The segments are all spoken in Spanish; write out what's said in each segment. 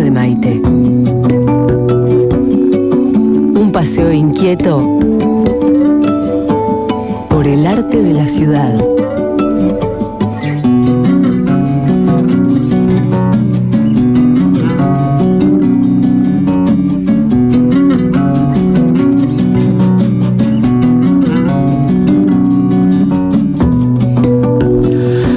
de Maite. Un paseo inquieto por el arte de la ciudad.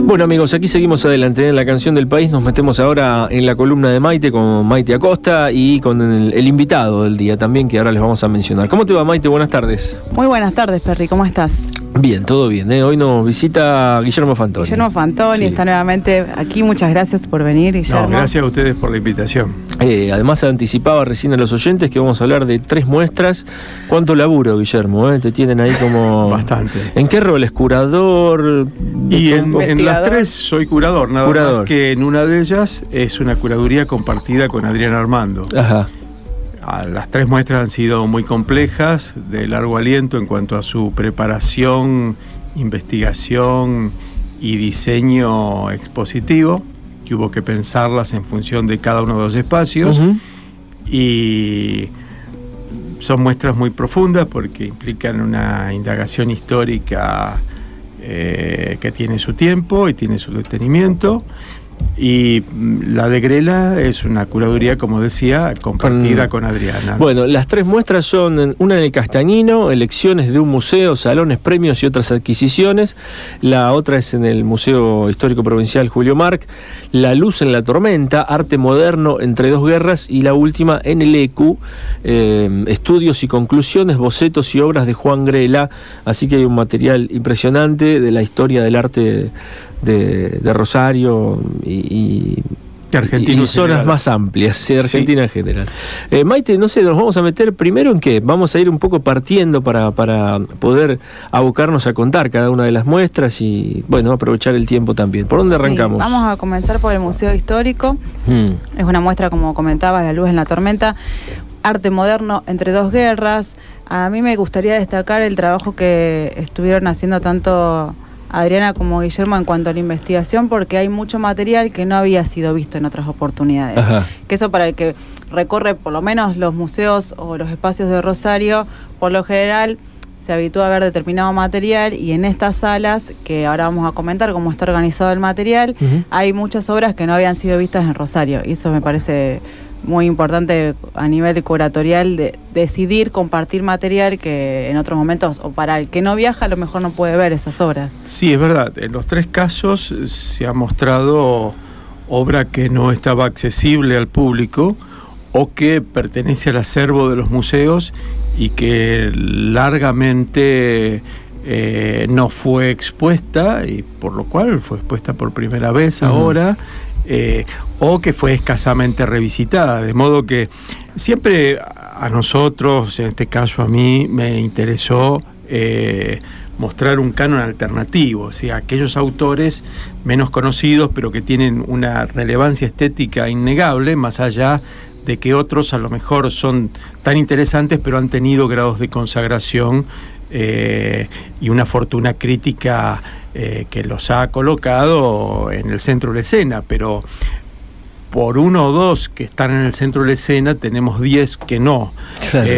Bueno amigos, aquí seguimos adelante en la canción del país. Nos metemos ahora en la columna de Maite con Maite Acosta y con el invitado del día también, que ahora les vamos a mencionar. ¿Cómo te va, Maite? Buenas tardes. Muy buenas tardes, Perry, ¿cómo estás? Bien, todo bien, ¿eh? Hoy nos visita Guillermo Fantoni. Guillermo Fantoni, sí, está nuevamente aquí. Muchas gracias por venir, Guillermo. No, gracias a ustedes por la invitación. Además anticipaba recién a los oyentes que vamos a hablar de 3 muestras. ¿Cuánto laburo, Guillermo? Te tienen ahí como... Bastante. ¿En qué roles? ¿Curador? Y en las 3 soy curador, nada más que en una de ellas es una curaduría compartida con Adrián Armando. Ajá. Las 3 muestras han sido muy complejas, de largo aliento en cuanto a su preparación, investigación y diseño expositivo, que hubo que pensarlas en función de cada uno de los espacios. Y son muestras muy profundas porque implican una indagación histórica que tiene su tiempo y tiene su detenimiento. Y la de Grela es una curaduría, como decía, compartida con Adriana. Bueno, las 3 muestras son una en el Castañino, elecciones de un museo, salones, premios y otras adquisiciones. La otra es en el Museo Histórico Provincial Julio Marc, La luz en la tormenta, arte moderno entre 2 guerras, y la última en el ECU, estudios y conclusiones, bocetos y obras de Juan Grela. Así que hay un material impresionante de la historia del arte de Rosario y zonas más amplias de Argentina, sí, en general. Maite, no sé, nos vamos a meter primero en qué. Vamos a ir un poco partiendo para poder abocarnos a contar cada una de las muestras y, bueno, aprovechar el tiempo también. ¿Por dónde arrancamos? Vamos a comenzar por el Museo Histórico. Es una muestra, como comentaba, La luz en la tormenta, arte moderno entre 2 guerras. A mí me gustaría destacar el trabajo que estuvieron haciendo tanto Adriana como Guillermo en cuanto a la investigación, porque hay mucho material que no había sido visto en otras oportunidades. Ajá. Que eso, para el que recorre por lo menos los museos o los espacios de Rosario, por lo general se habitúa a ver determinado material, y en estas salas, que ahora vamos a comentar cómo está organizado el material, hay muchas obras que no habían sido vistas en Rosario, y eso me parece muy importante a nivel curatorial, de decidir compartir material que en otros momentos, o para el que no viaja, a lo mejor no puede ver esas obras. Sí, es verdad. En los 3 casos se ha mostrado obra que no estaba accesible al público o que pertenece al acervo de los museos y que largamente no fue expuesta, y por lo cual fue expuesta por primera vez ahora. O que fue escasamente revisitada, de modo que siempre a nosotros, en este caso a mí, me interesó mostrar un canon alternativo, o sea, aquellos autores menos conocidos pero que tienen una relevancia estética innegable, más allá de que otros a lo mejor son tan interesantes pero han tenido grados de consagración y una fortuna crítica que los ha colocado en el centro de la escena, pero por 1 o 2 que están en el centro de la escena tenemos 10 que no. Claro.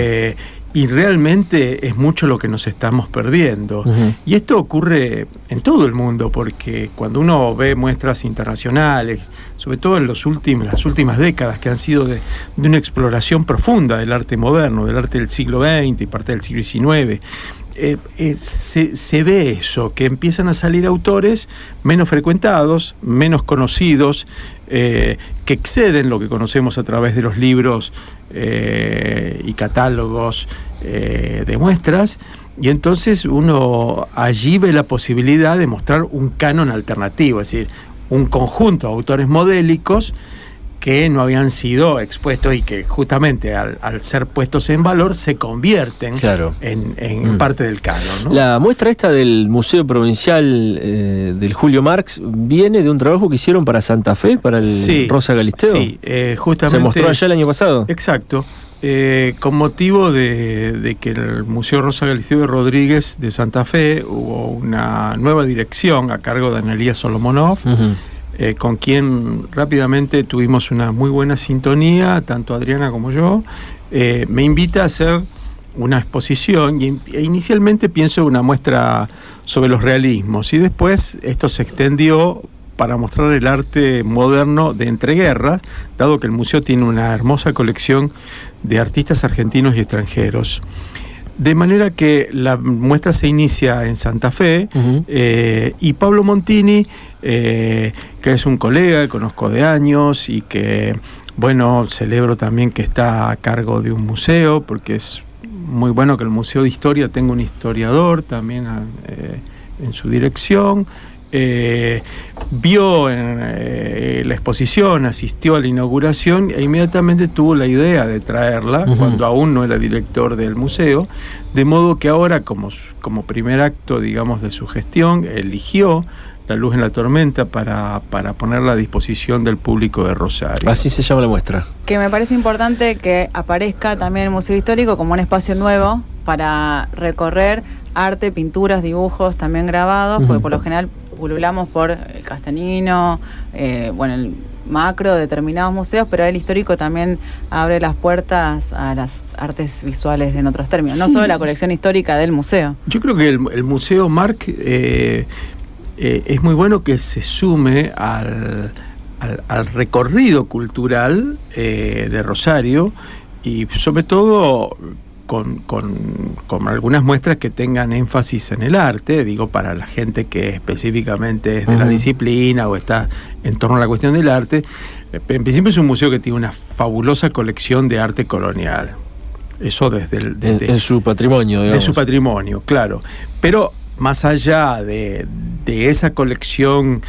Y realmente es mucho lo que nos estamos perdiendo. Y esto ocurre en todo el mundo, porque cuando uno ve muestras internacionales, sobre todo en las últimas décadas, que han sido de una exploración profunda del arte moderno, del arte del siglo XX y parte del siglo XIX, se ve eso, que empiezan a salir autores menos frecuentados, menos conocidos, que exceden lo que conocemos a través de los libros y catálogos de muestras, y entonces uno allí ve la posibilidad de mostrar un canon alternativo, es decir, un conjunto de autores modélicos que no habían sido expuestos y que justamente al ser puestos en valor se convierten en parte del canon, ¿no? La muestra esta del Museo Provincial del Julio Marx viene de un trabajo que hicieron para Santa Fe, para el Rosa Galisteo. Sí, justamente. ¿Se mostró allá el año pasado? Exacto. Con motivo de que el Museo Rosa Galisteo de Rodríguez de Santa Fe hubo una nueva dirección a cargo de Analía Solomonov, con quien rápidamente tuvimos una muy buena sintonía, tanto Adriana como yo, me invita a hacer una exposición e inicialmente pienso una muestra sobre los realismos y después esto se extendió para mostrar el arte moderno de entreguerras, dado que el museo tiene una hermosa colección de artistas argentinos y extranjeros. De manera que la muestra se inicia en Santa Fe, y Pablo Montini, que es un colega que conozco de años y que, bueno, celebro también que está a cargo de un museo, porque es muy bueno que el Museo de Historia tenga un historiador también en su dirección. Vio en la exposición, asistió a la inauguración e inmediatamente tuvo la idea de traerla cuando aún no era director del museo, de modo que ahora como primer acto, digamos, de su gestión, eligió La luz en la tormenta para ponerla a disposición del público de Rosario. Así se llama la muestra. Que me parece importante que aparezca también el Museo Histórico como un espacio nuevo para recorrer arte, pinturas, dibujos también grabados, porque por lo general pululamos por el Castanino, el macro de determinados museos, pero el histórico también abre las puertas a las artes visuales en otros términos, no solo la colección histórica del museo. Yo creo que el Museo Marc es muy bueno que se sume al recorrido cultural de Rosario y sobre todo con algunas muestras que tengan énfasis en el arte, digo, para la gente que específicamente es de la disciplina o está en torno a la cuestión del arte. En principio es un museo que tiene una fabulosa colección de arte colonial. Eso desde en su patrimonio, digamos. De su patrimonio, claro. Pero más allá de esa colección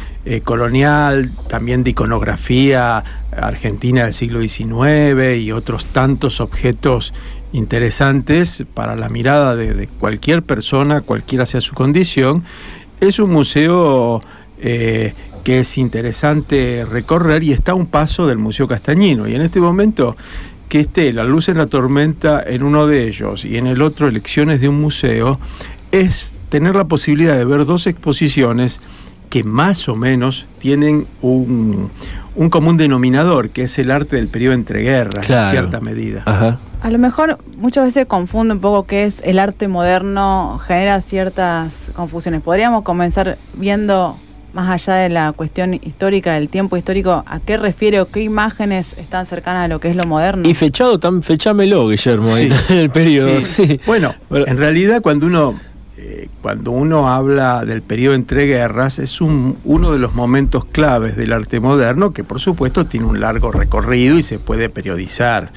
colonial, también de iconografía argentina del siglo XIX y otros tantos objetos interesantes para la mirada de cualquier persona, cualquiera sea su condición, es un museo que es interesante recorrer y está a un paso del Museo Castañino. Y en este momento que esté La luz en la tormenta en uno de ellos y en el otro Elecciones de un museo, es tener la posibilidad de ver dos exposiciones que más o menos tienen un común denominador, que es el arte del periodo entreguerras, en cierta medida. Ajá. A lo mejor muchas veces confunde un poco qué es el arte moderno, genera ciertas confusiones. Podríamos comenzar viendo, más allá de la cuestión histórica, del tiempo histórico, ¿a qué refiere o qué imágenes están cercanas a lo que es lo moderno? Y fechámelo, Guillermo, sí, en el periodo. Sí. Sí. Bueno, en realidad cuando uno habla del periodo entreguerras, es uno de los momentos claves del arte moderno, que por supuesto tiene un largo recorrido y se puede periodizar.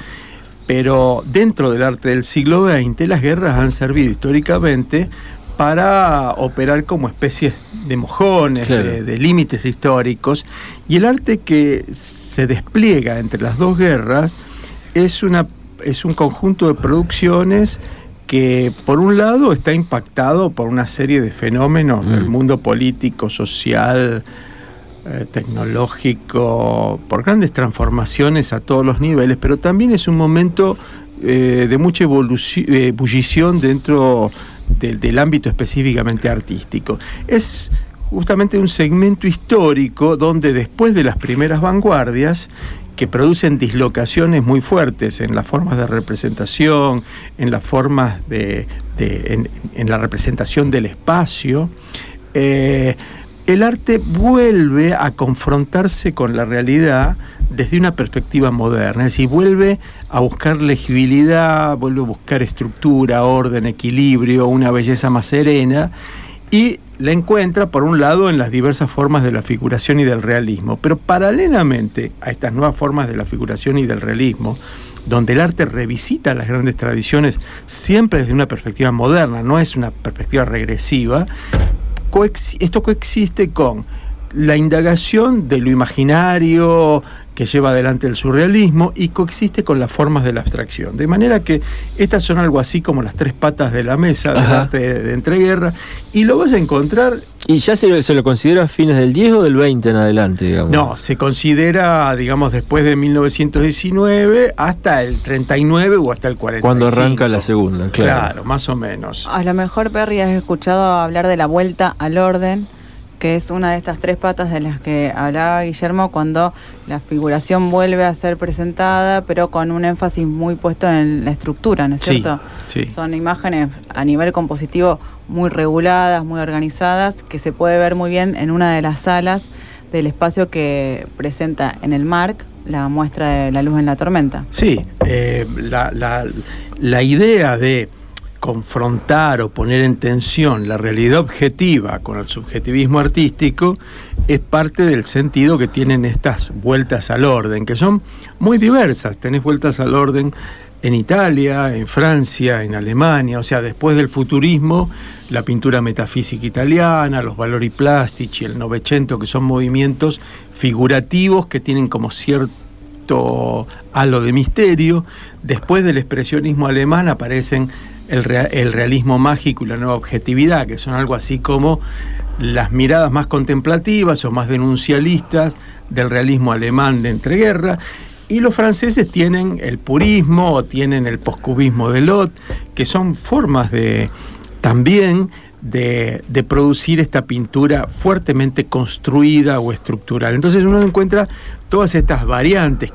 Pero dentro del arte del siglo XX, las guerras han servido históricamente para operar como especies de mojones, claro, de límites históricos, y el arte que se despliega entre las dos guerras es un conjunto de producciones que por un lado está impactado por una serie de fenómenos del mundo político, social, tecnológico, por grandes transformaciones a todos los niveles, pero también es un momento de mucha ebullición dentro del ámbito específicamente artístico. Es justamente un segmento histórico donde después de las primeras vanguardias, que producen dislocaciones muy fuertes en las formas de representación, en las formas en la representación del espacio, el arte vuelve a confrontarse con la realidad desde una perspectiva moderna, es decir, vuelve a buscar legibilidad, vuelve a buscar estructura, orden, equilibrio, una belleza más serena, y la encuentra, por un lado, en las diversas formas de la figuración y del realismo. Pero paralelamente a estas nuevas formas de la figuración y del realismo, donde el arte revisita las grandes tradiciones siempre desde una perspectiva moderna, no es una perspectiva regresiva, esto coexiste con la indagación de lo imaginario que lleva adelante el surrealismo y coexiste con las formas de la abstracción. De manera que estas son algo así como las tres patas de la mesa del arte de entreguerra, y lo vas a encontrar... ¿Y ya se lo considera a fines del 10 o del 20 en adelante, digamos? No, se considera, digamos, después de 1919 hasta el 39 o hasta el 45. Cuando arranca la segunda, claro. Claro, más o menos. A lo mejor, Perry, has escuchado hablar de la vuelta al orden, que es una de estas tres patas de las que hablaba Guillermo cuando la figuración vuelve a ser presentada, pero con un énfasis muy puesto en la estructura, ¿no es cierto? Sí. Son imágenes a nivel compositivo muy reguladas, muy organizadas, que se puede ver muy bien en una de las salas del espacio que presenta en el MARC la muestra de La luz en la tormenta. Sí, la idea de confrontar o poner en tensión la realidad objetiva con el subjetivismo artístico es parte del sentido que tienen estas vueltas al orden, que son muy diversas. Tenés vueltas al orden en Italia, en Francia, en Alemania, o sea, después del futurismo, la pintura metafísica italiana, los valori plastici, el Novecento, que son movimientos figurativos que tienen como cierto halo de misterio. Después del expresionismo alemán aparecen el realismo mágico y la nueva objetividad, que son algo así como las miradas más contemplativas o más denuncialistas del realismo alemán de entreguerra. Y los franceses tienen el purismo o tienen el poscubismo de Lot, que son formas también de producir esta pintura fuertemente construida o estructural. Entonces uno encuentra todas estas variantes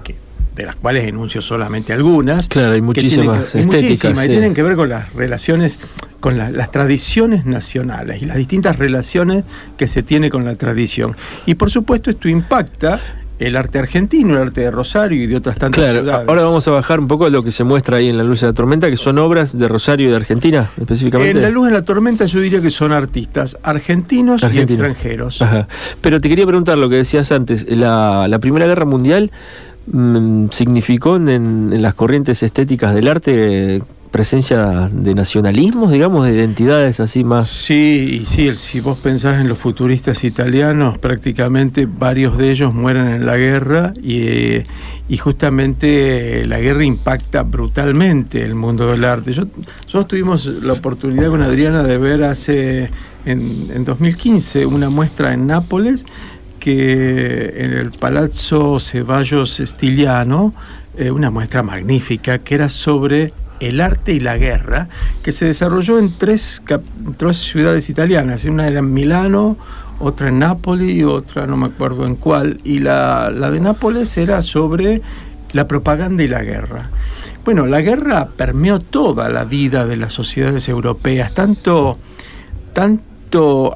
de las cuales enuncio solamente algunas. Claro, hay muchísimas estéticas. Y tienen que ver con las relaciones, con las tradiciones nacionales y las distintas relaciones que se tiene con la tradición. Y por supuesto esto impacta el arte argentino, el arte de Rosario y de otras tantas ciudades. Ahora vamos a bajar un poco a lo que se muestra ahí en La luz de la tormenta, que son obras de Rosario y de Argentina, específicamente. En La luz de la tormenta yo diría que son artistas argentinos y extranjeros. Ajá. Pero te quería preguntar lo que decías antes, la Primera Guerra Mundial significó en las corrientes estéticas del arte presencia de nacionalismos, digamos, de identidades así más... Sí, si vos pensás en los futuristas italianos, prácticamente varios de ellos mueren en la guerra y justamente la guerra impacta brutalmente el mundo del arte. Nosotros tuvimos la oportunidad con Adriana de ver en 2015 una muestra en Nápoles, que en el Palazzo Ceballos Stiliano, una muestra magnífica que era sobre el arte y la guerra, que se desarrolló en tres ciudades italianas. Una era en Milano, otra en Nápoles y otra no me acuerdo en cuál. Y la de Nápoles era sobre la propaganda y la guerra. Bueno, la guerra permeó toda la vida de las sociedades europeas, tanto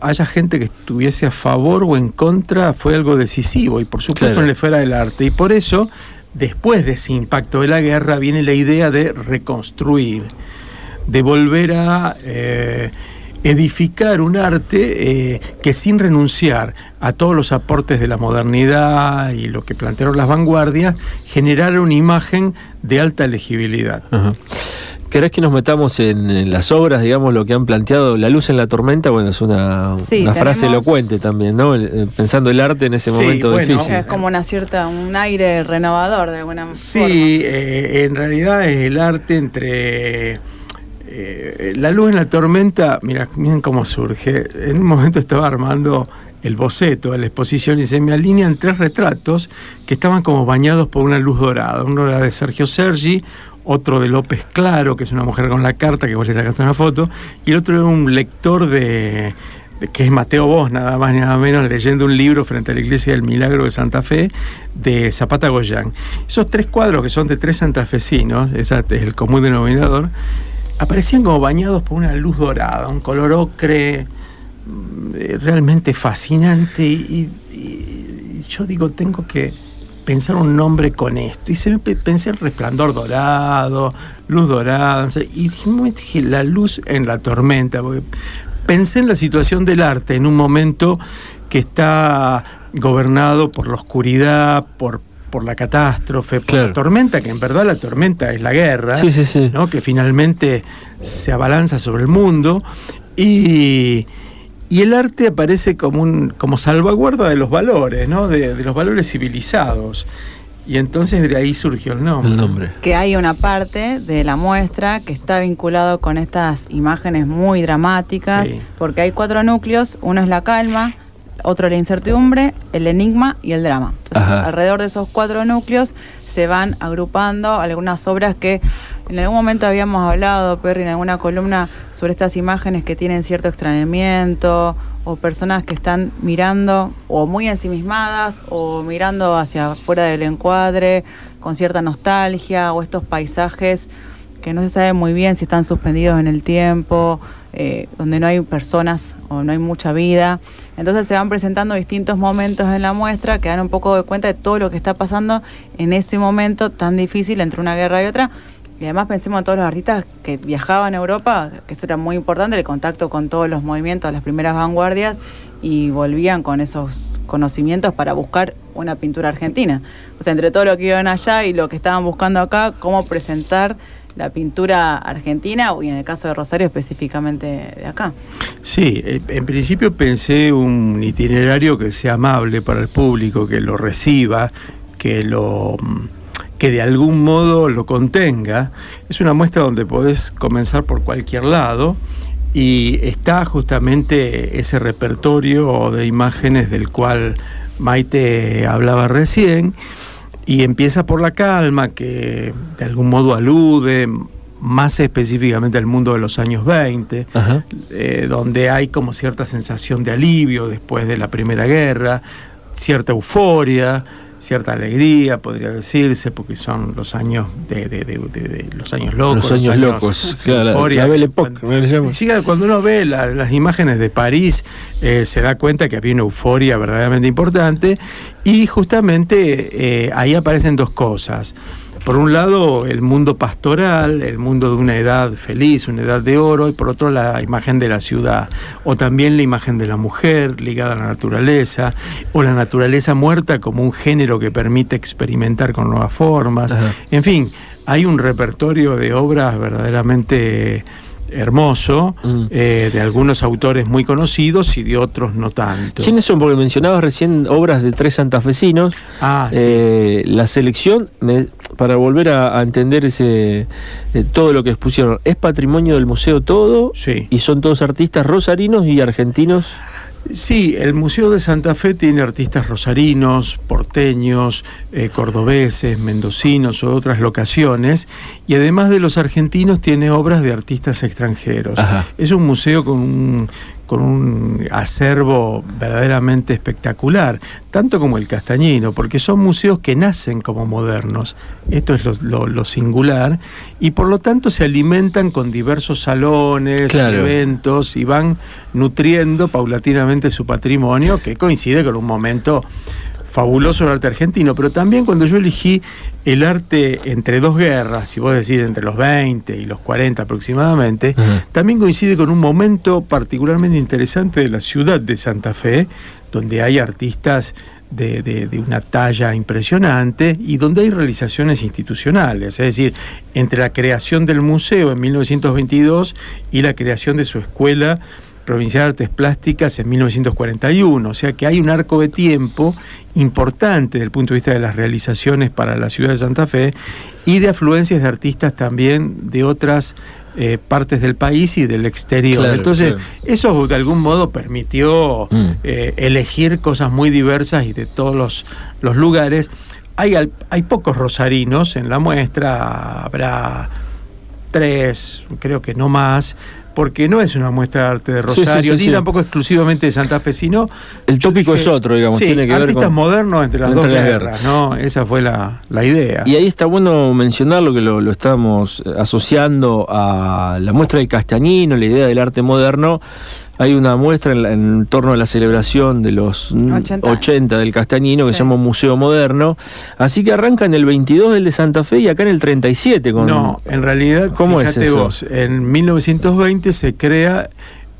haya gente que estuviese a favor o en contra, fue algo decisivo, y por supuesto claro, en la esfera del arte. Y por eso, después de ese impacto de la guerra, viene la idea de reconstruir, de volver a edificar un arte que, sin renunciar a todos los aportes de la modernidad y lo que plantearon las vanguardias, generara una imagen de alta legibilidad. Ajá. ¿Querés que nos metamos en las obras, digamos, lo que han planteado? La luz en la tormenta, bueno, es una frase elocuente también, ¿no? Pensando el arte en ese momento difícil. Es como un aire renovador de alguna forma. Sí, en realidad es el arte entre... La luz en la tormenta, miren cómo surge. En un momento estaba armando el boceto de la exposición y se me alinean tres retratos que estaban como bañados por una luz dorada. Uno era de Sergio Sergi, otro de López Claro, que es una mujer con la carta, que vos le sacaste una foto, y el otro era un lector que es Mateo Bosch, nada más ni nada menos, leyendo un libro frente a la Iglesia del Milagro de Santa Fe, de Zapata Goyán. Esos tres cuadros, que son de tres santafesinos, ese es el común denominador, aparecían como bañados por una luz dorada, un color ocre realmente fascinante, y yo digo, tengo que pensar un nombre con esto, y pensé en Resplandor Dorado, Luz Dorada, y dije La luz en la tormenta, porque pensé en la situación del arte en un momento que está gobernado por la oscuridad, por la catástrofe, por la tormenta, que en verdad la tormenta es la guerra, sí. ¿no? Que finalmente se abalanza sobre el mundo, y el arte aparece como salvaguarda de los valores, ¿no? De los valores civilizados. Y entonces de ahí surgió el nombre. Que hay una parte de la muestra que está vinculado con estas imágenes muy dramáticas, porque hay 4 núcleos: uno es la calma, otro la incertidumbre, el enigma y el drama. Entonces, alrededor de esos 4 núcleos se van agrupando algunas obras que en algún momento habíamos hablado, Perry, en alguna columna, sobre estas imágenes que tienen cierto extrañamiento o personas que están mirando o muy ensimismadas o mirando hacia afuera del encuadre con cierta nostalgia, o estos paisajes que no se sabe muy bien si están suspendidos en el tiempo, donde no hay personas o no hay mucha vida. Entonces se van presentando distintos momentos en la muestra que dan un poco de cuenta de todo lo que está pasando en ese momento tan difícil entre una guerra y otra. Y además pensemos en todos los artistas que viajaban a Europa, que eso era muy importante, el contacto con todos los movimientos, las primeras vanguardias, y volvían con esos conocimientos para buscar una pintura argentina. O sea, entre todo lo que iban allá y lo que estaban buscando acá, cómo presentar la pintura argentina, y en el caso de Rosario específicamente de acá. Sí, en principio pensé un itinerario que sea amable para el público, que lo reciba, que de algún modo lo contenga. Es una muestra donde podés comenzar por cualquier lado y está justamente ese repertorio de imágenes del cual Maite hablaba recién, y empieza por la calma, que de algún modo alude más específicamente al mundo de los años 20, donde hay como cierta sensación de alivio después de la Primera Guerra, cierta euforia, cierta alegría, podría decirse, porque son los años de los años locos. Los años locos, claro, la Belle Époque. Cuando uno ve las imágenes de París, se da cuenta que había una euforia verdaderamente importante, y justamente ahí aparecen dos cosas. Por un lado, el mundo pastoral, el mundo de una edad feliz, una edad de oro, y por otro, la imagen de la ciudad, o también la imagen de la mujer ligada a la naturaleza, o la naturaleza muerta como un género que permite experimentar con nuevas formas. En fin, hay un repertorio de obras verdaderamente hermoso, de algunos autores muy conocidos y de otros no tanto. ¿Quiénes son? Porque mencionabas recién obras de 3 santafesinos. Sí. La selección, para volver a entender todo lo que expusieron, ¿es patrimonio del museo todo? Sí. ¿Y son todos artistas rosarinos y argentinos? Sí, el Museo de Santa Fe tiene artistas rosarinos, porteños, cordobeses, mendocinos o de otras locaciones, y además de los argentinos tiene obras de artistas extranjeros. Es un museo con un acervo verdaderamente espectacular, tanto como el Castañino, porque son museos que nacen como modernos. Esto es lo singular, y por lo tanto se alimentan con diversos salones, eventos, y van nutriendo paulatinamente su patrimonio, que coincide con un momento fabuloso del arte argentino. Pero también, cuando yo elegí el arte entre dos guerras, si vos decís entre los 20 y los 40 aproximadamente, también coincide con un momento particularmente interesante de la ciudad de Santa Fe, donde hay artistas de una talla impresionante y donde hay realizaciones institucionales. Es decir, entre la creación del museo en 1922 y la creación de su escuela Provincial de Artes Plásticas en 1941, o sea que hay un arco de tiempo importante desde el punto de vista de las realizaciones para la ciudad de Santa Fe, y de afluencias de artistas también de otras partes del país y del exterior. Entonces, eso de algún modo permitió elegir cosas muy diversas y de todos los lugares. Hay pocos rosarinos en la muestra, habrá 3, creo que no más, porque no es una muestra de arte de Rosario, ni tampoco exclusivamente de Santa Fe, sino... El tópico es otro, digamos. Sí, tiene que artistas ver con modernos entre las dos guerras, ¿no? Esa fue la idea. Y ahí está bueno mencionarlo, que lo estamos asociando a la muestra del Castañino, la idea del arte moderno. Hay una muestra en torno a la celebración de los 80 del Castañino, que se llama Museo Moderno. Así que arranca en el 22 del de Santa Fe y acá en el 37. No, en realidad, ¿cómo fíjate es eso? Vos, en 1920 se crea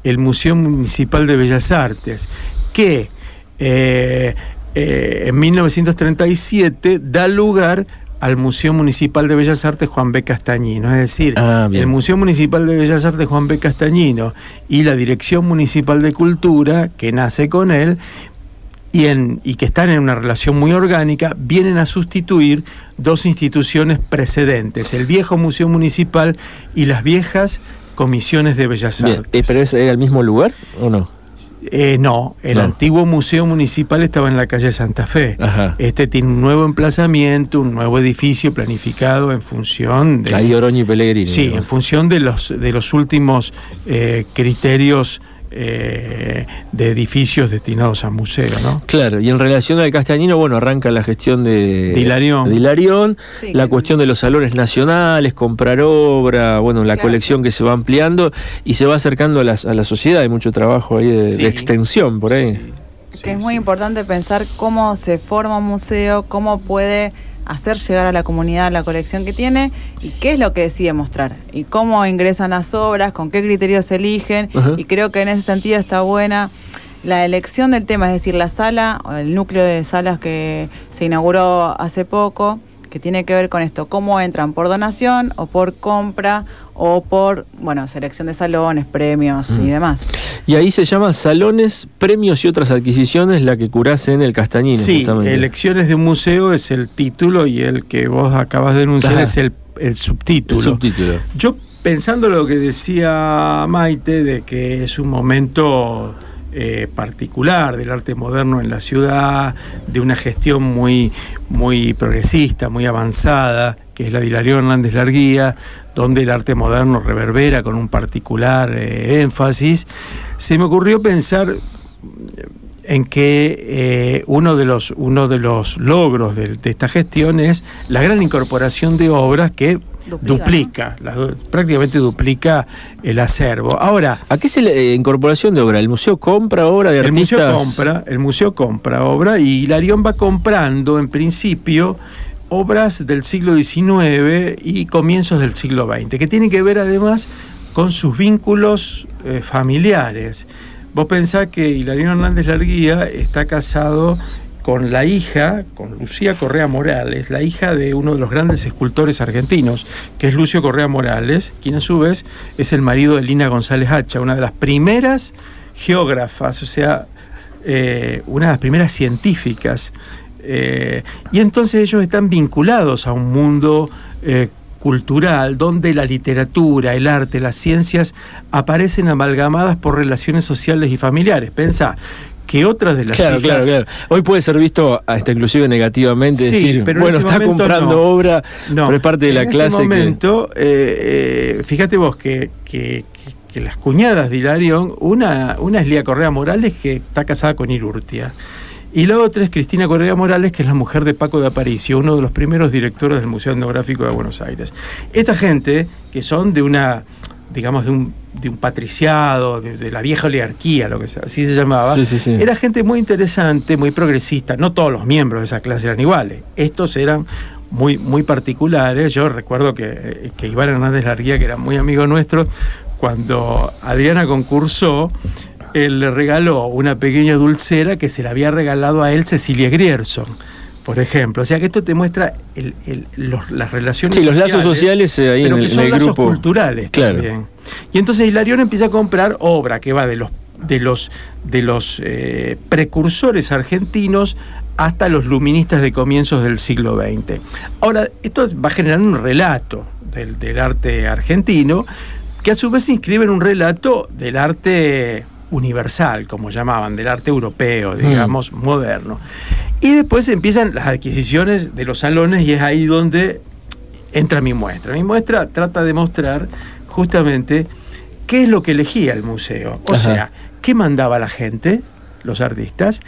el Museo Municipal de Bellas Artes, que en 1937 da lugar al Museo Municipal de Bellas Artes Juan B. Castañino. Es decir, el Museo Municipal de Bellas Artes Juan B. Castañino y la Dirección Municipal de Cultura, que nace con él, y que están en una relación muy orgánica, vienen a sustituir dos instituciones precedentes, el viejo Museo Municipal y las viejas Comisiones de Bellas Artes. ¿Pero era el mismo lugar o no? No, el antiguo Museo Municipal estaba en la calle Santa Fe. Este tiene un nuevo emplazamiento, un nuevo edificio planificado en función de... Ahí Oroño y Pellegrini. Sí, en función de los últimos criterios de edificios destinados a museos, ¿no? Claro, y en relación al Castañino, bueno, arranca la gestión de Hilarión. Sí, la cuestión de los salones nacionales, comprar obra, bueno, la colección que se va ampliando y se va acercando a la sociedad. Hay mucho trabajo ahí de extensión por ahí. Que es muy importante pensar cómo se forma un museo, cómo puede hacer llegar a la comunidad la colección que tiene y qué es lo que decide mostrar y cómo ingresan las obras, con qué criterios se eligen. Y creo que en ese sentido está buena la elección del tema, es decir, la sala o el núcleo de salas que se inauguró hace poco, que tiene que ver con esto, cómo entran por donación o por compra o por, bueno, selección de salones, premios y demás. Y ahí se llama Salones, Premios y otras adquisiciones, la que curás en el Castañino. Sí, justamente. Elecciones de un museo es el título y el que vos acabas de denunciar es el subtítulo. El subtítulo. Yo, pensando lo que decía Maite, de que es un momento particular del arte moderno en la ciudad, de una gestión muy progresista, muy avanzada, que es la de Hilario Hernández Larguía, donde el arte moderno reverbera con un particular énfasis, se me ocurrió pensar en que uno de los logros de esta gestión es la gran incorporación de obras que prácticamente duplica el acervo. Ahora, ¿a qué es la incorporación de obra? ¿El museo compra obra de artistas? El museo compra obra y Hilarión va comprando, en principio, obras del siglo XIX y comienzos del siglo XX, que tienen que ver además con sus vínculos familiares. Vos pensás que Hilario Hernández Larguía está casado con la hija, con Lucía Correa Morales, la hija de uno de los grandes escultores argentinos, que es Lucio Correa Morales, quien a su vez es el marido de Lina González Hacha, una de las primeras geógrafas, o sea, una de las primeras científicas. Y entonces ellos están vinculados a un mundo cultural donde la literatura, el arte, las ciencias aparecen amalgamadas por relaciones sociales y familiares. Pensá que otras de las hijas... Claro. Hoy puede ser visto hasta inclusive negativamente, decir, pero bueno, está comprando obra, pero es parte de la clase. En ese momento, fíjate vos que las cuñadas de Hilarión, una es Lía Correa Morales, que está casada con Irurtia, y la otra es Cristina Correa Morales, que es la mujer de Paco de Aparicio, uno de los primeros directores del Museo Etnográfico de Buenos Aires. Esta gente, que son de una, digamos, de un patriciado, de la vieja oligarquía, lo que sea, así se llamaba, era gente muy interesante, muy progresista. No todos los miembros de esa clase eran iguales, estos eran muy particulares. Yo recuerdo que Iván Hernández Larguía, que era muy amigo nuestro, cuando Adriana concursó, él le regaló una pequeña dulcera que se la había regalado a él Cecilia Grierson, por ejemplo. O sea que esto te muestra las relaciones sociales. Sí, los lazos sociales ahí pero en que son el lazos grupo culturales también. Y entonces Hilarión empieza a comprar obra que va de los precursores argentinos hasta los luministas de comienzos del siglo XX. Ahora, esto va generando un relato del arte argentino, que a su vez se inscribe en un relato del arte universal, como llamaban, del arte europeo, digamos, moderno. Y después empiezan las adquisiciones de los salones y es ahí donde entra mi muestra. Mi muestra trata de mostrar justamente qué es lo que elegía el museo. O sea, qué mandaba la gente, los artistas,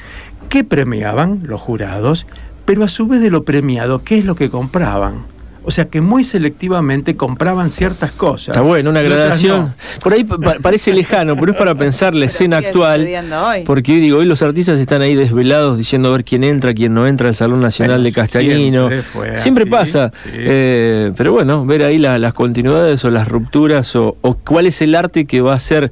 qué premiaban los jurados, pero a su vez de lo premiado, qué es lo que compraban. O sea que muy selectivamente compraban ciertas cosas. Está bueno, una gradación. No. Por ahí parece lejano, pero es para pensar la escena actual. Porque digo, hoy los artistas están ahí desvelados diciendo a ver quién entra, quién no entra al Salón Nacional de Castañino. Siempre pasa. Sí. Pero bueno, ver ahí las continuidades o las rupturas o cuál es el arte que va a ser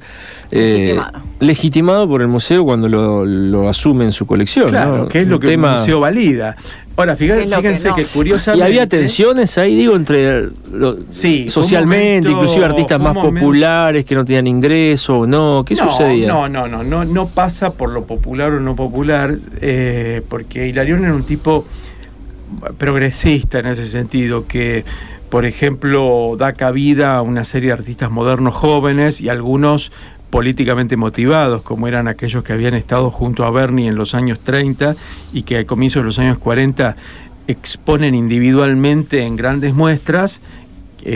legitimado por el museo cuando lo asume en su colección. Claro, ¿no? Que es lo que el museo valida. Ahora, fíjense que curiosamente... ¿Y había tensiones ahí, digo, entre socialmente, inclusive artistas más populares que no tenían ingreso o no? ¿Qué sucedía? No pasa por lo popular o no popular, porque Hilarión era un tipo progresista en ese sentido, que, por ejemplo, da cabida a una serie de artistas modernos jóvenes y algunos políticamente motivados, como eran aquellos que habían estado junto a Berni en los años 30 y que al comienzo de los años 40 exponen individualmente en grandes muestras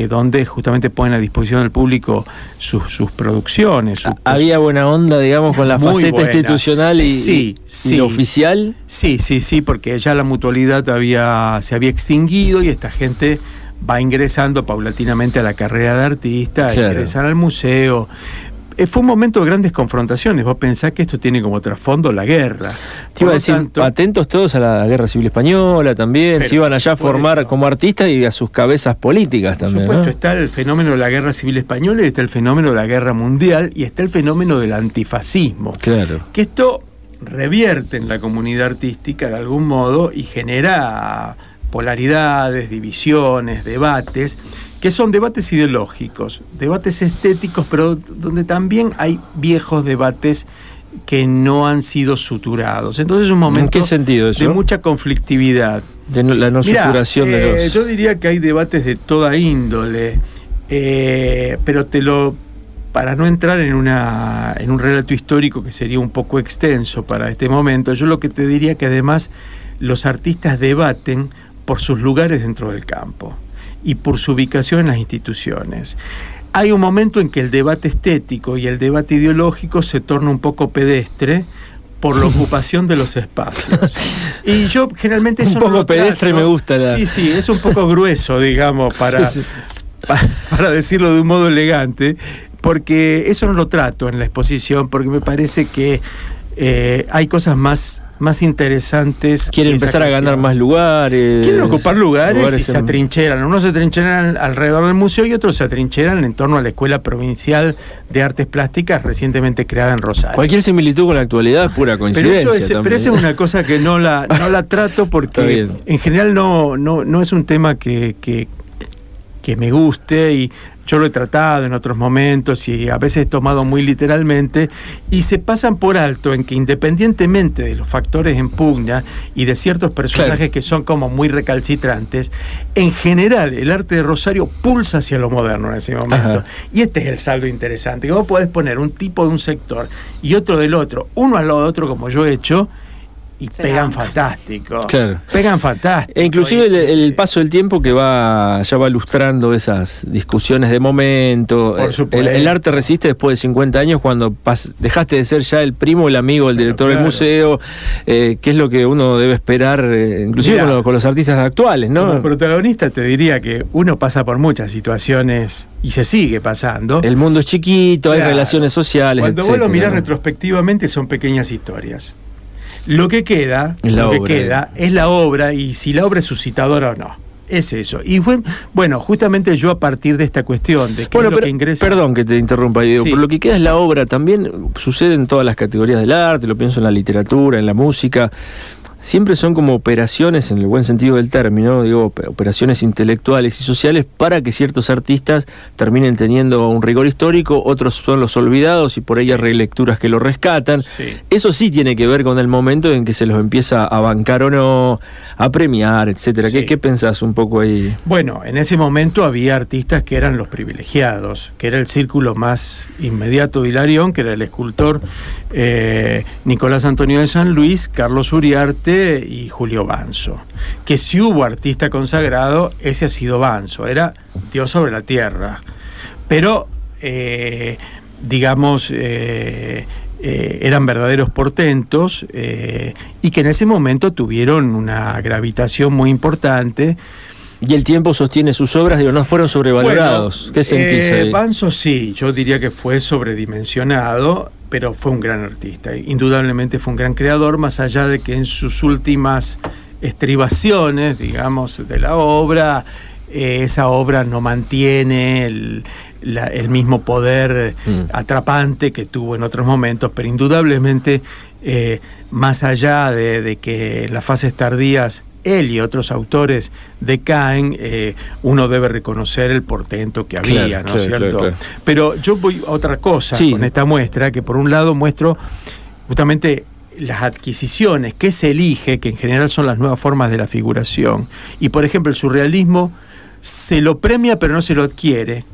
donde justamente ponen a disposición del público sus producciones. ¿Había buena onda, digamos, con la faceta buena. Institucional y oficial? Sí, porque ya la mutualidad se había extinguido y esta gente va ingresando paulatinamente a la carrera de artista, claro. Ingresan al museo. Fue un momento de grandes confrontaciones. Vos pensás que esto tiene como trasfondo la guerra. Te iba a decir, atentos todos a la Guerra Civil Española también, se iban allá a formar como artistas y a sus cabezas políticas también. Por supuesto, ¿no? Está el fenómeno de la Guerra Civil Española y está el fenómeno de la Guerra Mundial y está el fenómeno del antifascismo. Claro. Que esto revierte en la comunidad artística de algún modo y genera polaridades, divisiones, debates, que son debates ideológicos, debates estéticos, pero donde también hay viejos debates que no han sido suturados. Entonces es un momento ¿en qué sentido eso? De mucha conflictividad. De la no suturación de los... Yo diría que hay debates de toda índole, pero para no entrar en un relato histórico que sería un poco extenso para este momento, yo lo que te diría que además los artistas debaten por sus lugares dentro del campo y por su ubicación en las instituciones. Hay un momento en que el debate estético y el debate ideológico se torna un poco pedestre por la ocupación de los espacios. Y yo generalmente eso un poco pedestre trato. Me gusta. Sí, es un poco grueso, digamos, para decirlo de un modo elegante, porque eso no lo trato en la exposición, porque me parece que hay cosas más interesantes. Quieren empezar a ganar más lugares. Quieren ocupar lugares y se atrincheran. Unos se atrincheran alrededor del museo y otros se atrincheran en torno a la Escuela Provincial de Artes Plásticas recientemente creada en Rosario. Cualquier similitud con la actualidad es pura coincidencia. Pero eso es una cosa que no la trato porque en general no es un tema que me guste y yo lo he tratado en otros momentos y a veces he tomado muy literalmente y se pasan por alto en que independientemente de los factores en pugna y de ciertos personajes claro. que son como muy recalcitrantes, en general el arte de Rosario pulsa hacia lo moderno en ese momento. Ajá. Y este es el saldo interesante, que vos podés poner un tipo de un sector y otro del otro, uno al lado de otro como yo he hecho, y pegan fantástico. Claro. Pegan fantástico. E inclusive el paso del tiempo que ya va ilustrando esas discusiones de momento. Por supuesto. El arte resiste después de 50 años cuando dejaste de ser ya el primo, el amigo, el director del museo, que es lo que uno debe esperar, inclusive con los artistas actuales, ¿no? Como protagonista te diría que uno pasa por muchas situaciones y se sigue pasando. El mundo es chiquito, hay relaciones sociales, cuando vos lo mirás retrospectivamente son pequeñas historias. Lo que queda es la obra y si la obra es suscitadora o no. Es eso. Y bueno, justamente yo a partir de esta cuestión de que que ingresa... Perdón que te interrumpa, Diego, pero lo que queda es la obra. También sucede en todas las categorías del arte, lo pienso en la literatura, en la música. Siempre son como operaciones, en el buen sentido del término, digo, operaciones intelectuales y sociales para que ciertos artistas terminen teniendo un rigor histórico, otros son los olvidados y por ahí hay relecturas que lo rescatan. Sí. Eso sí tiene que ver con el momento en que se los empieza a bancar o no, a premiar, etcétera. Sí. ¿Qué pensás un poco ahí? Bueno, en ese momento había artistas que eran los privilegiados, que era el círculo más inmediato de Hilarión, que era el escultor Nicolás Antonio de San Luis, Carlos Uriarte y Julio Banzo, que si hubo artista consagrado, ese ha sido Banzo, era Dios sobre la tierra, pero eran verdaderos portentos y que en ese momento tuvieron una gravitación muy importante. Y el tiempo sostiene sus obras, no fueron sobrevalorados. Bueno, ¿qué sentís ahí? Banzo sí, yo diría que fue sobredimensionado, pero fue un gran artista, indudablemente fue un gran creador, más allá de que en sus últimas estribaciones, digamos, de la obra, esa obra no mantiene el mismo poder atrapante que tuvo en otros momentos, pero indudablemente, más allá de que en las fases tardías él y otros autores decaen, uno debe reconocer el portento que había, ¿no es cierto? Claro. Pero yo voy a otra cosa con esta muestra, que por un lado muestro justamente las adquisiciones que se elige, que en general son las nuevas formas de la figuración, y por ejemplo el surrealismo se lo premia pero no se lo adquiere.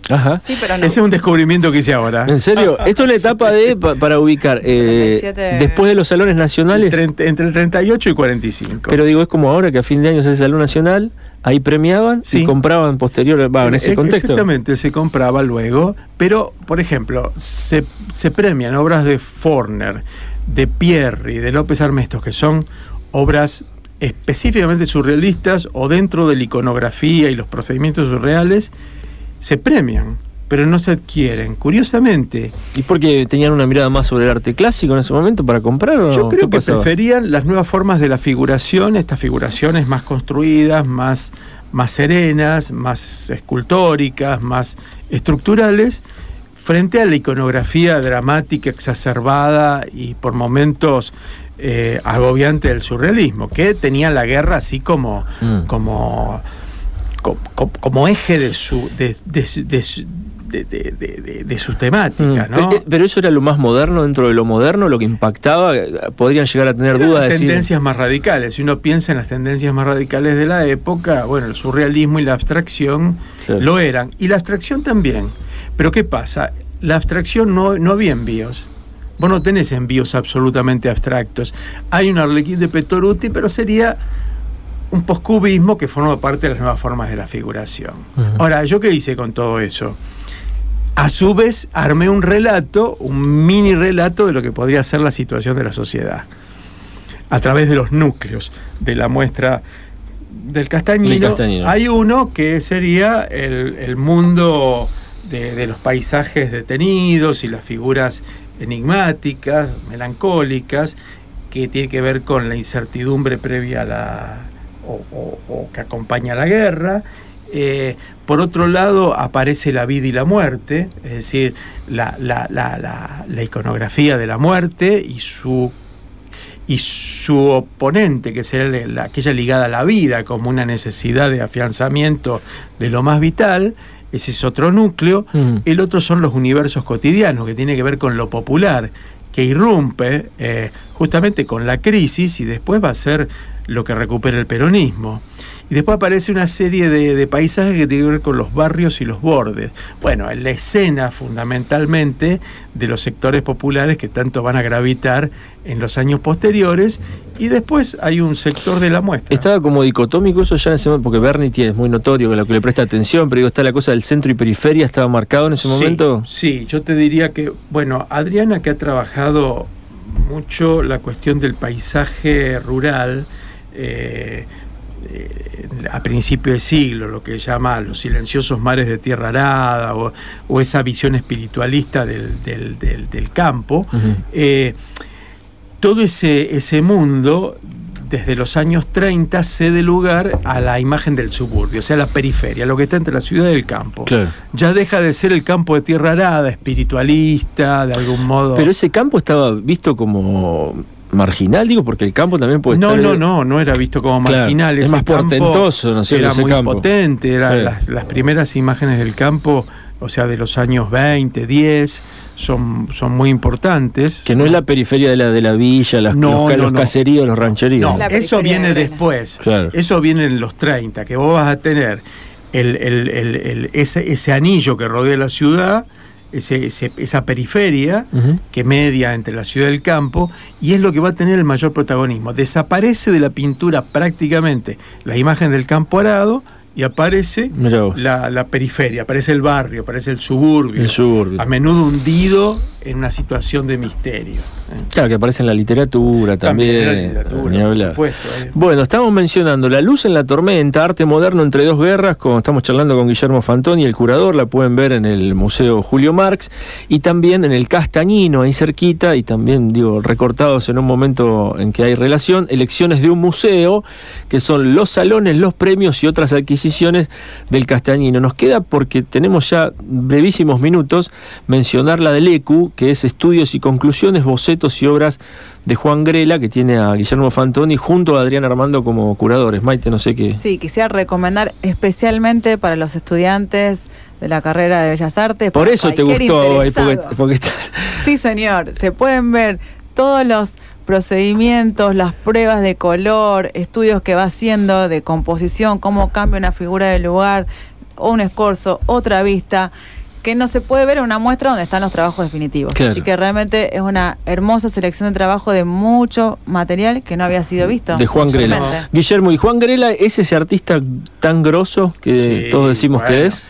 Ajá. Sí, pero no. Ese es un descubrimiento que hice ahora. ¿En serio? Esto es la etapa para ubicar, 37. después de los salones nacionales. Entre el 38 y 45. Pero digo, es como ahora que a fin de año se hace Salón Nacional, ahí premiaban Sí. y compraban posterior, en ese contexto. Exactamente, se compraba luego. Pero, por ejemplo, se premian obras de Forner, de Pierri, de López Armesto, que son obras específicamente surrealistas o dentro de la iconografía y los procedimientos surreales, se premian, pero no se adquieren. Curiosamente, ¿Y porque tenían una mirada más sobre el arte clásico en ese momento para comprar o no? yo creo ¿Qué que pasaba? preferían las nuevas formas de la figuración, estas figuraciones más construidas, más serenas, más escultóricas, más estructurales, frente a la iconografía dramática, exacerbada y por momentos agobiante del surrealismo, que tenía la guerra así como eje de sus temáticas, ¿no? Pero eso era lo más moderno dentro de lo moderno, lo que impactaba. Podrían llegar a tener Eran dudas de las decir, tendencias más radicales. Si uno piensa en las tendencias más radicales de la época, bueno, el surrealismo y la abstracción Claro. lo eran. Y la abstracción también. Pero ¿qué pasa? La abstracción no había envíos. Vos no tenés envíos absolutamente abstractos. Hay un Arlequín de Pettoruti, pero sería un poscubismo que forma parte de las nuevas formas de la figuración. Ahora, ¿yo qué hice con todo eso? A su vez, armé un relato, un mini relato de lo que podría ser la situación de la sociedad, a través de los núcleos de la muestra del Castañino. Hay uno que sería el mundo de los paisajes detenidos y las figuras enigmáticas, melancólicas, que tiene que ver con la incertidumbre previa a la o que acompaña a la guerra. Por otro lado aparece la vida y la muerte, es decir, la iconografía de la muerte y su oponente, que será aquella ligada a la vida como una necesidad de afianzamiento de lo más vital. Ese es otro núcleo. El otro son los universos cotidianos, que tiene que ver con lo popular, que irrumpe justamente con la crisis y después va a ser lo que recupera el peronismo. Y después aparece una serie de paisajes que tienen que ver con los barrios y los bordes. Bueno, en la escena fundamentalmente de los sectores populares que tanto van a gravitar en los años posteriores, y después hay un sector de la muestra. Estaba como dicotómico eso ya en ese momento, porque Berni es muy notorio, que lo que le presta atención, pero digo, está la cosa del centro y periferia, ¿estaba marcado en ese momento? Sí, yo te diría que, bueno, Adriana, que ha trabajado mucho la cuestión del paisaje rural, a principio de siglo, lo que llama los silenciosos mares de tierra arada, o esa visión espiritualista del campo. Todo ese mundo, desde los años 30, cede lugar a la imagen del suburbio, o sea, la periferia, lo que está entre la ciudad y el campo. Claro. Ya deja de ser el campo de tierra arada, espiritualista, de algún modo. Pero ese campo estaba visto como marginal, digo, porque el campo también puede estar... No era visto como marginal. Claro, es más portentoso, ¿no es cierto? Era ese muy campo potente, eran sí. las primeras imágenes del campo, o sea, de los años 20, 10, son muy importantes. Que no es la periferia de la villa, los caseríos, los rancheríos. No, eso viene después. Claro. Eso viene en los 30, que vos vas a tener ese anillo que rodea la ciudad, esa periferia que media entre la ciudad y el campo, y es lo que va a tener el mayor protagonismo. Desaparece de la pintura prácticamente la imagen del campo arado y aparece la periferia, aparece el barrio, aparece el suburbio, a menudo hundido en una situación de misterio. Claro, que aparece en la literatura también. Ni hablar. Por supuesto, Bueno, estamos mencionando La luz en la tormenta, arte moderno entre dos guerras, estamos charlando con Guillermo Fantoni, el curador, la pueden ver en el Museo Julio Marx, y también en el Castañino, ahí cerquita, y también, recortados en un momento en que hay relación, elecciones de un museo, que son los salones, los premios y otras adquisiciones del Castañino. Nos queda, porque tenemos ya brevísimos minutos, mencionar la del ECU, que es Estudios y Conclusiones, Bocetos y Obras de Juan Grela, que tiene a Guillermo Fantoni junto a Adrián Armando como curadores. Maite, no sé qué. Sí, quisiera recomendar especialmente para los estudiantes de la carrera de Bellas Artes. Por eso te gustó, porque está... Sí, señor, se pueden ver todos los procedimientos, las pruebas de color, estudios que va haciendo de composición, cómo cambia una figura de lugar. o un escorzo, otra vista, que no se puede ver en una muestra donde están los trabajos definitivos. Claro. Así que realmente es una hermosa selección de trabajo de mucho material que no había sido visto. De Juan Grela. anteriormente. Guillermo, ¿y Juan Grela es ese artista tan grosso que Sí, todos decimos bueno, que es?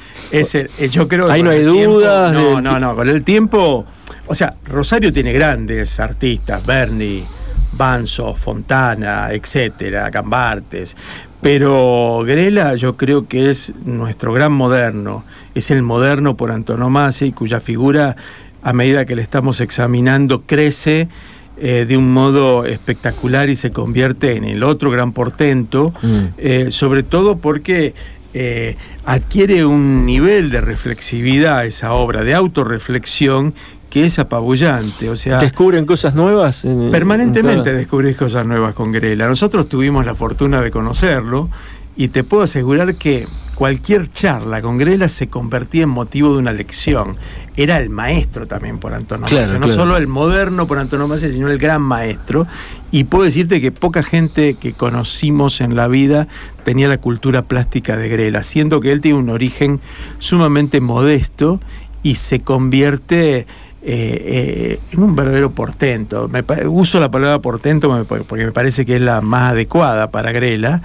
Yo creo que Ahí no con hay el tiempo- dudas. No, con el tiempo, o sea, Rosario tiene grandes artistas, Berni, Banzo, Fontana, etcétera, Cambartes, pero Grela yo creo que es nuestro gran moderno, es el moderno por antonomasia y cuya figura, a medida que le estamos examinando, crece de un modo espectacular y se convierte en el otro gran portento, sobre todo porque adquiere un nivel de reflexividad esa obra, de autorreflexión, que es apabullante. O sea, ¿Descubren cosas nuevas? permanentemente descubrís cosas nuevas con Grela. Nosotros tuvimos la fortuna de conocerlo y te puedo asegurar que cualquier charla con Grela se convertía en motivo de una lección. Era el maestro también por antonomasia, Claro, no claro. solo el moderno por antonomasia, sino el gran maestro. Y puedo decirte que poca gente que conocimos en la vida tenía la cultura plástica de Grela, siendo que él tiene un origen sumamente modesto y se convierte en un verdadero portento. Uso la palabra portento porque me parece que es la más adecuada para Grela.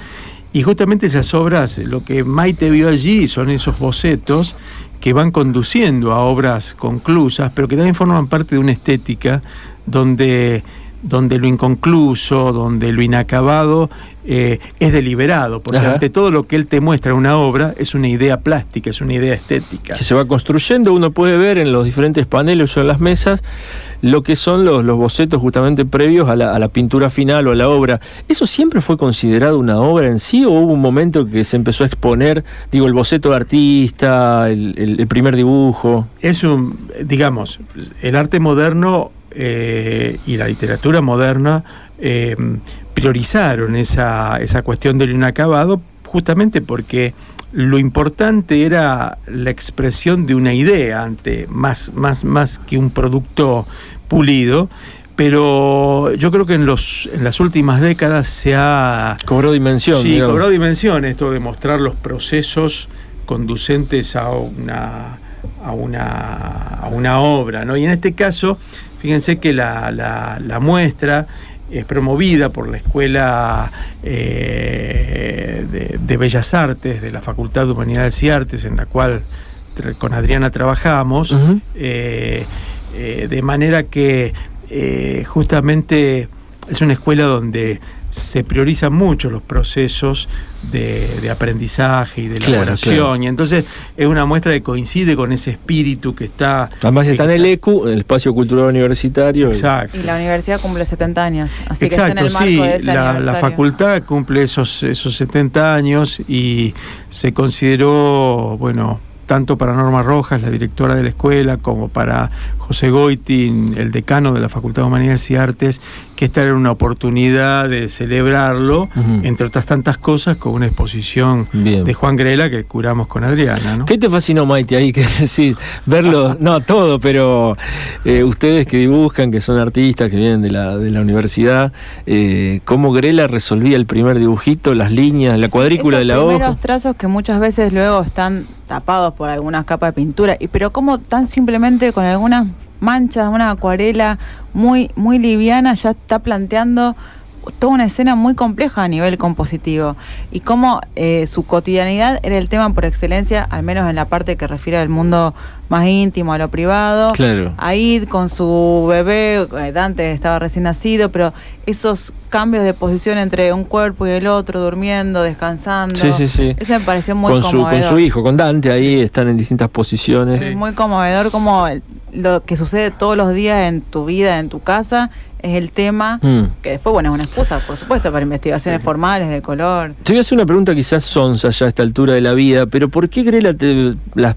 Y justamente esas obras, lo que Maite vio allí son esos bocetos que van conduciendo a obras conclusas, pero que también forman parte de una estética donde lo inconcluso, donde lo inacabado es deliberado, porque Ajá. ante todo lo que él te muestra en una obra es una idea plástica, es una idea estética. Que se va construyendo, uno puede ver en los diferentes paneles o en las mesas lo que son los bocetos justamente previos a la pintura final o a la obra. ¿Eso siempre fue considerado una obra en sí o hubo un momento que se empezó a exponer, digo, el boceto de artista, el primer dibujo? Es digamos, el arte moderno y la literatura moderna priorizaron esa cuestión del inacabado justamente porque lo importante era la expresión de una idea más que un producto pulido, pero yo creo que en las últimas décadas se ha... Cobró dimensión. Sí, digamos. cobró dimensión esto de mostrar los procesos conducentes a una obra, ¿no? Y en este caso, fíjense que la muestra es promovida por la Escuela de Bellas Artes de la Facultad de Humanidades y Artes, en la cual con Adriana trabajamos, Uh-huh. De manera que justamente es una escuela donde se priorizan mucho los procesos de aprendizaje y de Claro, elaboración, claro. y entonces es una muestra que coincide con ese espíritu que está... Además está en el ECU, el Espacio Cultural Universitario. Exacto. Y la universidad cumple 70 años, así Exacto, que está en el marco de ese la aniversario. facultad cumple esos 70 años y se consideró, bueno, tanto para Norma Rojas, la directora de la escuela, como para José Goitin, el decano de la Facultad de Humanidades y Artes, que esta era una oportunidad de celebrarlo, Uh-huh. entre otras tantas cosas, con una exposición Bien. de Juan Grela que curamos con Adriana, ¿no? ¿Qué te fascinó, Maite, ahí? Que decir, verlo, no todo, pero ustedes que dibujan, que son artistas, que vienen de la universidad, cómo Grela resolvía el primer dibujito, las líneas, la cuadrícula de la Esos hoja. primeros trazos que muchas veces luego están tapados por algunas capas de pintura, pero como tan simplemente con algunas manchas, una acuarela muy liviana, ya está planteando toda una escena muy compleja a nivel compositivo, y cómo su cotidianidad era el tema por excelencia, al menos en la parte que refiere al mundo más íntimo, a lo privado. Claro. Ahí con su bebé, Dante estaba recién nacido, pero esos cambios de posición entre un cuerpo y el otro, durmiendo, descansando, Sí. eso me pareció muy Con conmovedor. su hijo, con Dante, ahí están en distintas posiciones. Es muy conmovedor como lo que sucede todos los días en tu vida, en tu casa, es el tema, que después, bueno, es una excusa, por supuesto, para investigaciones formales de color. Te voy a hacer una pregunta quizás sonsa ya a esta altura de la vida, pero ¿por qué Grela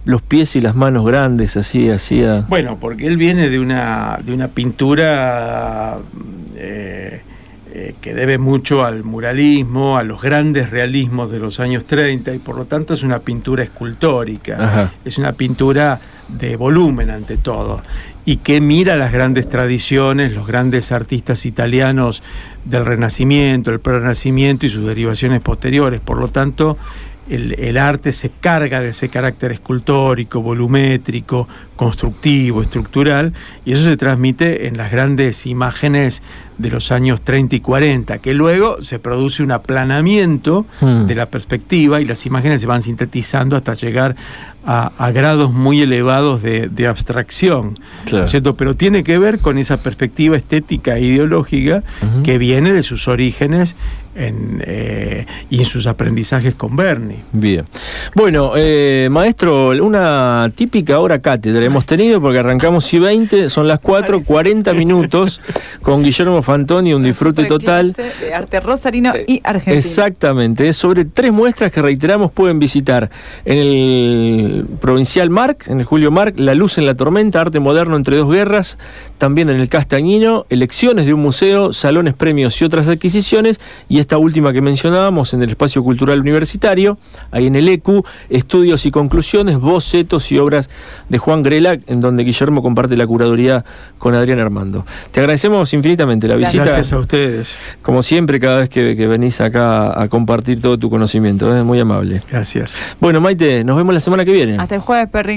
los pies y las manos grandes así hacía? Bueno, porque él viene de una pintura que debe mucho al muralismo, a los grandes realismos de los años 30, y por lo tanto es una pintura escultórica. Ajá. Es una pintura de volumen ante todo, y que mira las grandes tradiciones, los grandes artistas italianos del Renacimiento, el Prerrenacimiento y sus derivaciones posteriores. Por lo tanto, el arte se carga de ese carácter escultórico, volumétrico, constructivo, estructural, y eso se transmite en las grandes imágenes de los años 30 y 40, que luego se produce un aplanamiento de la perspectiva y las imágenes se van sintetizando hasta llegar a grados muy elevados de abstracción, claro. ¿cierto? Pero tiene que ver con esa perspectiva estética e ideológica que viene de sus orígenes y en sus aprendizajes con Berni. Bien. Bueno, maestro, una típica hora cátedra hemos tenido porque arrancamos y 20, son las 4:40 minutos con Guillermo Fantoni, un disfrute total. De arte rosarino y argentino. Exactamente, es sobre 3 muestras que reiteramos pueden visitar en el Provincial Marc, en el Julio Marc, La luz en la tormenta, arte moderno entre dos guerras, también en el Castañino, elecciones de un museo, salones, premios y otras adquisiciones, y esta última que mencionábamos en el Espacio Cultural Universitario, ahí en el ECU, estudios y conclusiones, bocetos y obras de Juan Grela, en donde Guillermo comparte la curaduría con Adrián Armando. Te agradecemos infinitamente la visita. Gracias a ustedes. Como siempre, cada vez que venís acá a compartir todo tu conocimiento, es muy amable. Gracias. Bueno, Maite, nos vemos la semana que viene. Hasta el jueves, Perry.